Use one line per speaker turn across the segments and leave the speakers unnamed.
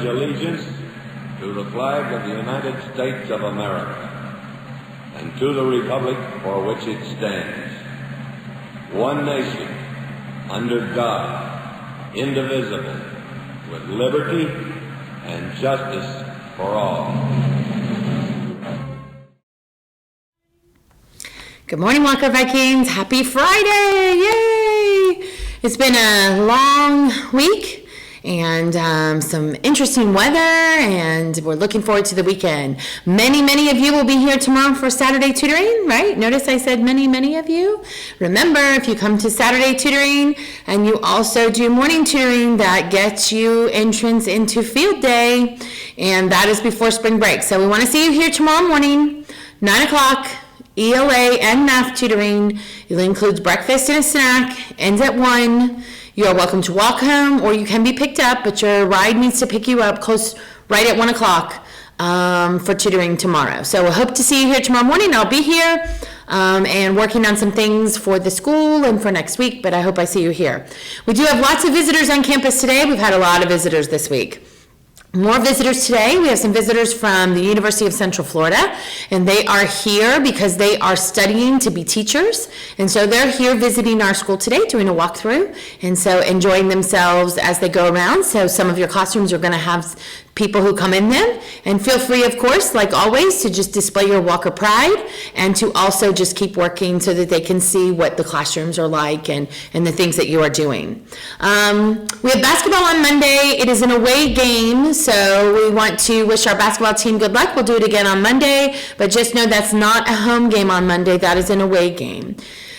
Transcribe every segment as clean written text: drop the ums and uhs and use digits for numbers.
allegiance to the flag of the United States of America and to the republic for which it stands, one nation, under God, indivisible, with liberty and justice for all.
Good morning, Walker Vikings. Happy Friday. Yay! It's been a long week and some interesting weather, and we're looking forward to the weekend. Many of you will be here tomorrow for Saturday tutoring, right? Notice I said many of you. Remember, if you come to Saturday tutoring and you also do morning tutoring, that gets you entrance into field day, and that is before spring break. So we want to see you here tomorrow morning, 9 o'clock. ELA and math tutoring. It includes breakfast and a snack. Ends at 1. You are welcome to walk home, or you can be picked up, but your ride needs to pick you up close right at 1 o'clock for tutoring tomorrow. So I hope to see you here tomorrow morning. I'll be here and working on some things for the school and for next week, but I hope I see you here. We do have lots of visitors on campus today. We've had a lot of visitors this week. More visitors today. We have some visitors from the University of Central Florida, and they are here because they are studying to be teachers, and so they're here visiting our school today, doing a walkthrough, and so enjoying themselves as they go around. So some of your classrooms are going to have people who come in them, and feel free, of course, like always, to just display your Walker pride and to also just keep working so that they can see what the classrooms are like and the things that you are doing. We have basketball on Monday. It is an away game, so we want to wish our basketball team good luck. We'll do it again on Monday, but just know that's not a home game on Monday. That is an away game.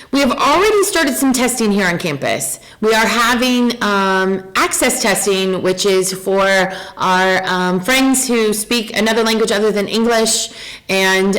We have already started some testing here on campus. We are having access testing, which is for our friends who speak another language other than English, and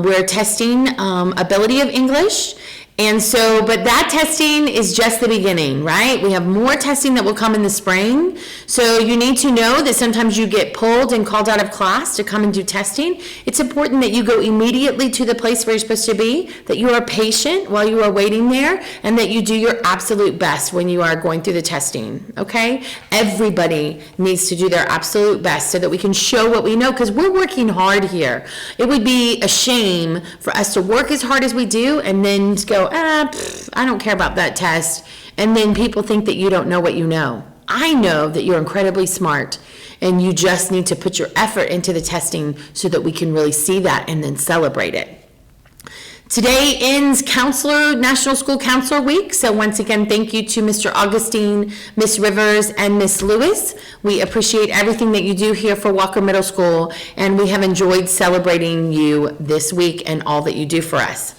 we're testing ability of English. And so, but that testing is just the beginning, right? We have more testing that will come in the spring. So you need to know that sometimes you get pulled and called out of class to come and do testing. It's important that you go immediately to the place where you're supposed to be, that you are patient while you are waiting there, and that you do your absolute best when you are going through the testing, okay? Everybody needs to do their absolute best so that we can show what we know, because we're working hard here. It would be a shame for us to work as hard as we do and then go, I don't care about that test, and then people think that you don't know what you know. I know that you're incredibly smart, and you just need to put your effort into the testing so that we can really see that and then celebrate it. Today ends National School Counselor Week, so once again, thank you to Mr. Augustine, Miss Rivers, and Miss Lewis. We appreciate everything that you do here for Walker Middle School, and we have enjoyed celebrating you this week and all that you do for us.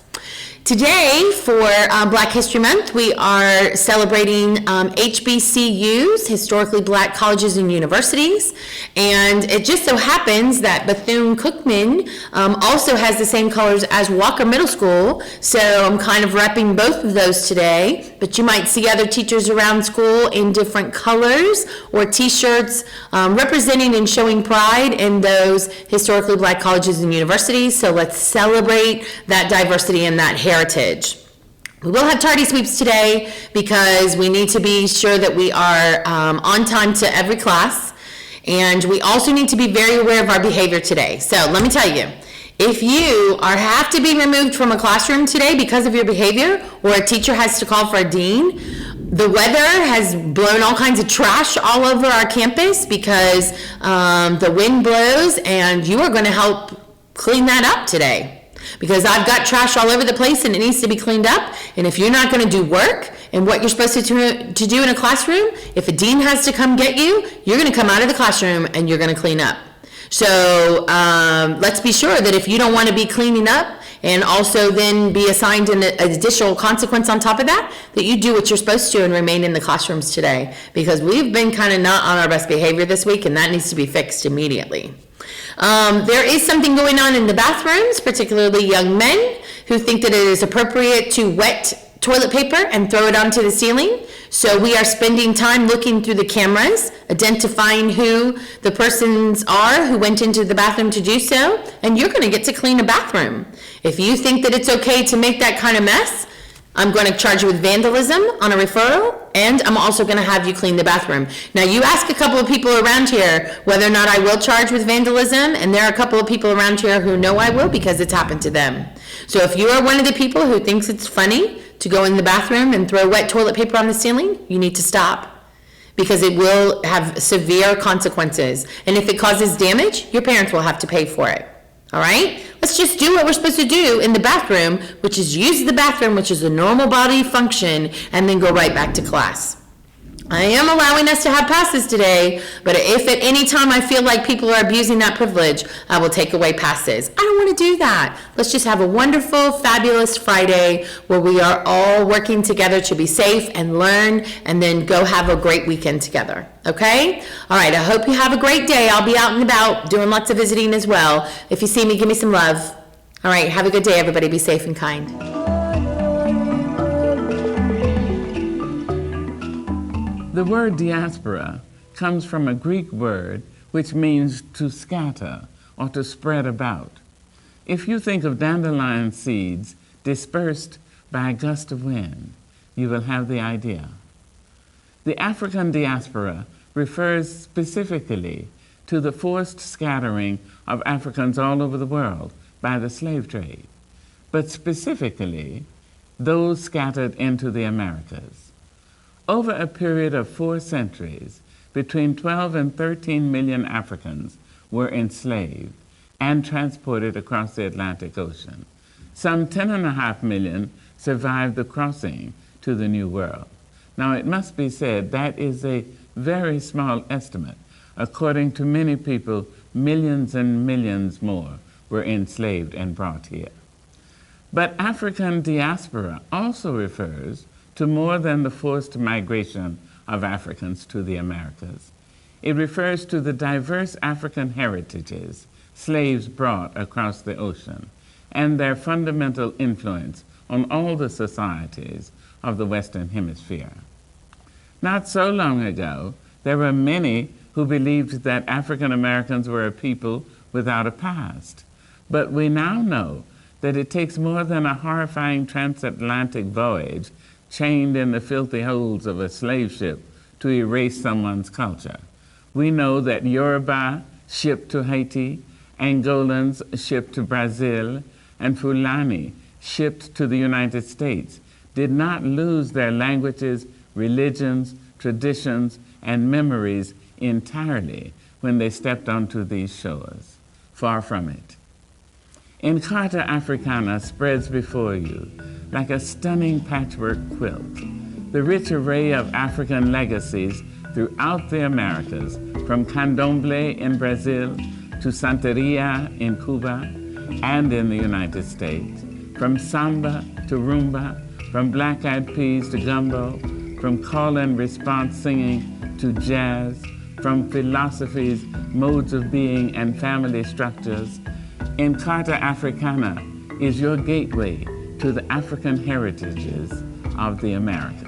Today, for Black History Month, we are celebrating HBCUs, historically black colleges and universities, and it just so happens that Bethune-Cookman also has the same colors as Walker Middle School, so I'm kind of repping both of those today, but you might see other teachers around school in different colors or t-shirts representing and showing pride in those historically black colleges and universities, so let's celebrate that diversity and that heritage. We will have tardy sweeps today because we need to be sure that we are on time to every class, and we also need to be very aware of our behavior today. So let me tell you, if you have to be removed from a classroom today because of your behavior, or a teacher has to call for a dean, the weather has blown all kinds of trash all over our campus because the wind blows, and you are going to help clean that up today. Because I've got trash all over the place and it needs to be cleaned up. And if you're not going to do work and what you're supposed to do in a classroom, if a dean has to come get you, you're going to come out of the classroom and you're going to clean up. So let's be sure that if you don't want to be cleaning up and also then be assigned an additional consequence on top of that, that you do what you're supposed to and remain in the classrooms today. Because we've been kind of not on our best behavior this week, and that needs to be fixed immediately. There is something going on in the bathrooms, particularly young men who think that it is appropriate to wet toilet paper and throw it onto the ceiling. So we are spending time looking through the cameras, identifying who the persons are who went into the bathroom to do so, and you're going to get to clean a bathroom. If you think that it's okay to make that kind of mess, I'm going to charge you with vandalism on a referral, and I'm also going to have you clean the bathroom. Now, you ask a couple of people around here whether or not I will charge with vandalism, and there are a couple of people around here who know I will because it's happened to them. So if you are one of the people who thinks it's funny to go in the bathroom and throw wet toilet paper on the ceiling, you need to stop, because it will have severe consequences. And if it causes damage, your parents will have to pay for it. All right? Let's just do what we're supposed to do in the bathroom, which is use the bathroom, which is a normal body function, and then go right back to class. I am allowing us to have passes today, but if at any time I feel like people are abusing that privilege, I will take away passes. I don't want to do that. Let's just have a wonderful, fabulous Friday where we are all working together to be safe and learn, and then go have a great weekend together. Okay? All right, I hope you have a great day. I'll be out and about doing lots of visiting as well. If you see me, give me some love. All right, have a good day, everybody. Be safe and kind.
The word diaspora comes from a Greek word which means to scatter or to spread about. If you think of dandelion seeds dispersed by a gust of wind, you will have the idea. The African diaspora refers specifically to the forced scattering of Africans all over the world by the slave trade, but specifically those scattered into the Americas. Over a period of 4 centuries, between 12 and 13 million Africans were enslaved and transported across the Atlantic Ocean. Some 10.5 million survived the crossing to the New World. Now, it must be said that is a very small estimate. According to many people, millions and millions more were enslaved and brought here. But African diaspora also refers to more than the forced migration of Africans to the Americas. It refers to the diverse African heritages slaves brought across the ocean and their fundamental influence on all the societies of the Western Hemisphere. Not so long ago, there were many who believed that African Americans were a people without a past. But we now know that it takes more than a horrifying transatlantic voyage chained in the filthy holds of a slave ship to erase someone's culture. We know that Yoruba shipped to Haiti, Angolans shipped to Brazil, and Fulani shipped to the United States did not lose their languages, religions, traditions, and memories entirely when they stepped onto these shores. Far from it. Encarta Africana spreads before you like a stunning patchwork quilt, the rich array of African legacies throughout the Americas, from candomblé in Brazil to Santeria in Cuba and in the United States, from samba to rumba, from black-eyed peas to gumbo, from call and response singing to jazz, from philosophies, modes of being, and family structures. Encarta Africana is your gateway to the African heritages of the Americas.